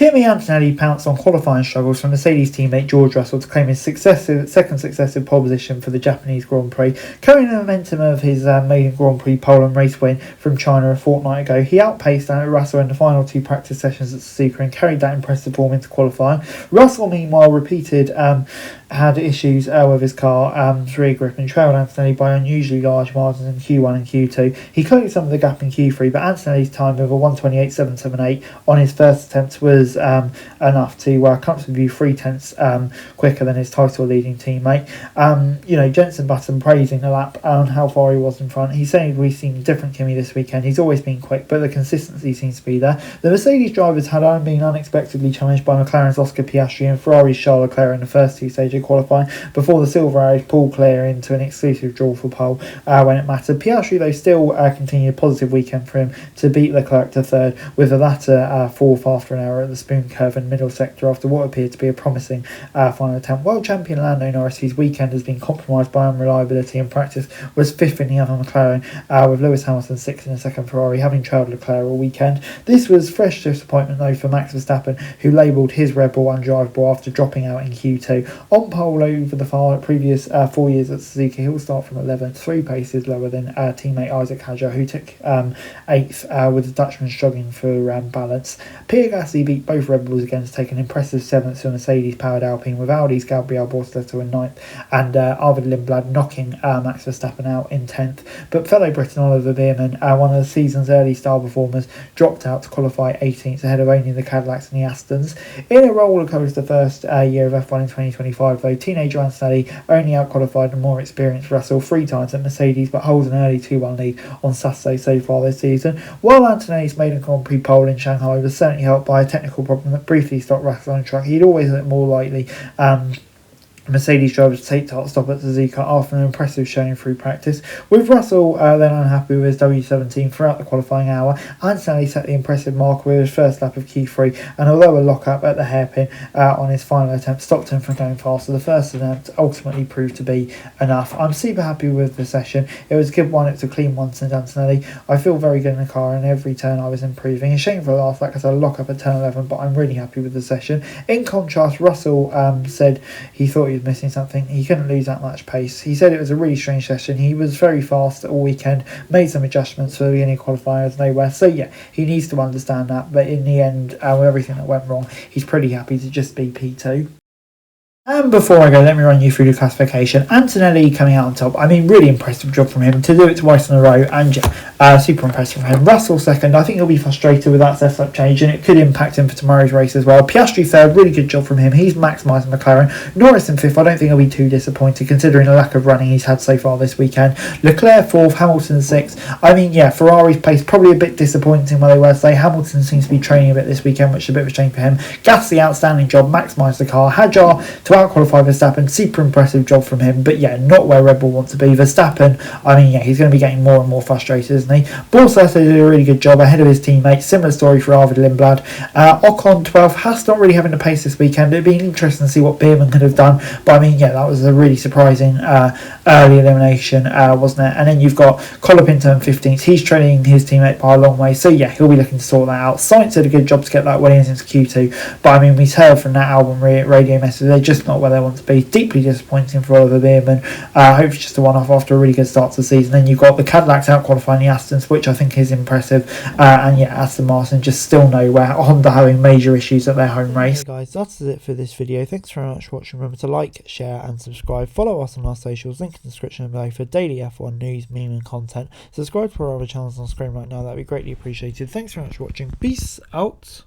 Kimi Antonelli pounced on qualifying struggles from Mercedes teammate George Russell to claim his second successive pole position for the Japanese Grand Prix, carrying the momentum of his maiden Grand Prix pole and race win from China a fortnight ago. He outpaced Russell in the final two practice sessions at Suzuka and carried that impressive form into qualifying. Russell, meanwhile, had issues with his car's rear grip and trailed Antonelli by unusually large margins in Q1 and Q2. He closed some of the gap in Q3, but Antonelli's time of a 1:28.778 on his first attempt was enough to comfortably be 3/10 quicker than his title-leading teammate. Jenson Button praising the lap on how far he was in front. He said we've seen different Kimi this weekend. He's always been quick, but the consistency seems to be there. The Mercedes drivers had been unexpectedly challenged by McLaren's Oscar Piastri and Ferrari's Charles Leclerc in the first two stages qualifying before the Silver Arrows pulled clear into an exclusive draw for pole when it mattered. Piastri, though, still continued a positive weekend for him to beat Leclerc to third, with the latter fourth after an error at the spoon curve and middle sector after what appeared to be a promising final attempt. World champion Lando Norris, whose weekend has been compromised by unreliability in practice, was fifth in the other McLaren, with Lewis Hamilton sixth in the second Ferrari, having trailed Leclerc all weekend. This was fresh disappointment, though, for Max Verstappen, who labelled his Red Bull undrivable after dropping out in Q2. On pole over the previous 4 years at Suzuka, he'll start from 11th, 3 paces lower than teammate Isaac Hadjar, who took 8th, with the Dutchman struggling for balance. Pierre Gasly beat both Red Bulls again to take an impressive 7th to a Mercedes-powered Alpine, with Audi's Gabriel Bortoleto in 9th and Arvid Lindblad knocking Max Verstappen out in 10th. But fellow Briton Oliver Bearman, one of the season's early star performers, dropped out to qualify 18th ahead of only the Cadillacs and the Astons. In a rollercoaster first year of F1 in 2025, though, teenager Antonelli only out-qualified the more experienced Russell 3 times at Mercedes, but holds an early 2-1 lead on Saturday so far this season. While Antonelli's maiden Grand Prix pole in Shanghai was certainly helped by a technical problem that briefly stopped Russell on track, he'd always looked more likely Mercedes drivers to take stop at Suzuka after an impressive showing through practice. With Russell then unhappy with his W17 throughout the qualifying hour, Antonelli set the impressive mark with his first lap of Q3, and although a lock-up at the hairpin on his final attempt stopped him from going faster, the first attempt ultimately proved to be enough. I'm super happy with the session. It was a good one, it's a clean one since Antonelli. I feel very good in the car, and every turn I was improving. A shame for the last lap because I lock-up at turn 11, but I'm really happy with the session. In contrast, Russell said he thought he was missing something. He couldn't lose that much pace. He said it was a really strange session. He was very fast all weekend, made some adjustments for the beginning qualifiers nowhere. So yeah, he needs to understand that. But in the end, with everything that went wrong, he's pretty happy to just be P2. And before I go, let me run you through the classification. Antonelli coming out on top. I mean, really impressive job from him to do it twice in a row, and super impressive from him. Russell second. I think he'll be frustrated with that setup change, and it could impact him for tomorrow's race as well. Piastri third, really good job from him. He's maximising McLaren. Norris in fifth. I don't think he'll be too disappointed considering the lack of running he's had so far this weekend. Leclerc fourth, Hamilton sixth. I mean, yeah, Ferrari's pace probably a bit disappointing where they were today. Hamilton seems to be training a bit this weekend, which is a bit of a shame for him. Gasly, outstanding job, maximised the car. Hadjar to out-qualify Verstappen, super impressive job from him, but yeah, not where Red Bull want to be. Verstappen, I mean, yeah, he's going to be getting more and more frustrated, isn't he? Bortoleto did a really good job ahead of his teammate. Similar story for Arvid Lindblad. Ocon 12th, Haas not really having the pace this weekend. It'd be interesting to see what Beerman could have done, but I mean, yeah, that was a really surprising early elimination, wasn't it? And then you've got Colapinto in 15th. He's trailing his teammate by a long way, so yeah, he'll be looking to sort that out. Sainz did a good job to get that Williams into Q2, but I mean, we've heard from that album radio message, they're just not where they want to be. Deeply disappointing for Oliver Beerman. Hope it's just a one-off after a really good start to the season. Then you've got the Cadillacs out qualifying the Astons, which I think is impressive, and yeah, Aston Martin just still nowhere. Honda having major issues at their home race. Okay guys, that's it for this video. Thanks very much for watching. Remember to like, share and subscribe. Follow us on our socials, link in the description below for daily F1 news, meme and content. Subscribe to our other channels on screen right now, that'd be greatly appreciated. Thanks very much for watching. Peace out.